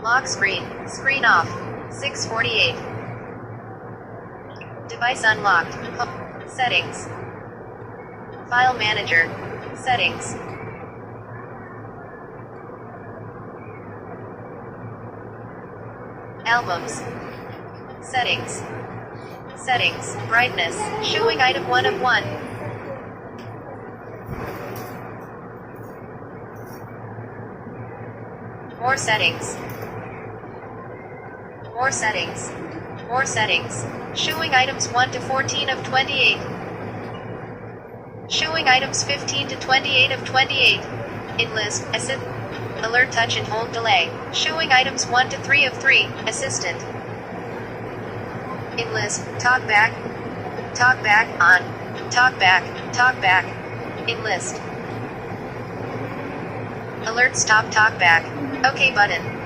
Lock screen. Screen off. 6:48. Device unlocked. Settings. File manager. Settings. Albums. Settings. Settings. Brightness. Showing item 1 of 1. More settings. More settings. More settings. Showing items 1 to 14 of 28. Showing items 15 to 28 of 28. In list, alert touch and hold delay. Showing items 1 to 3 of 3, assistant. In list, talkback. Talkback on. Talkback. Talkback. In list. Alert stop talkback. OK button.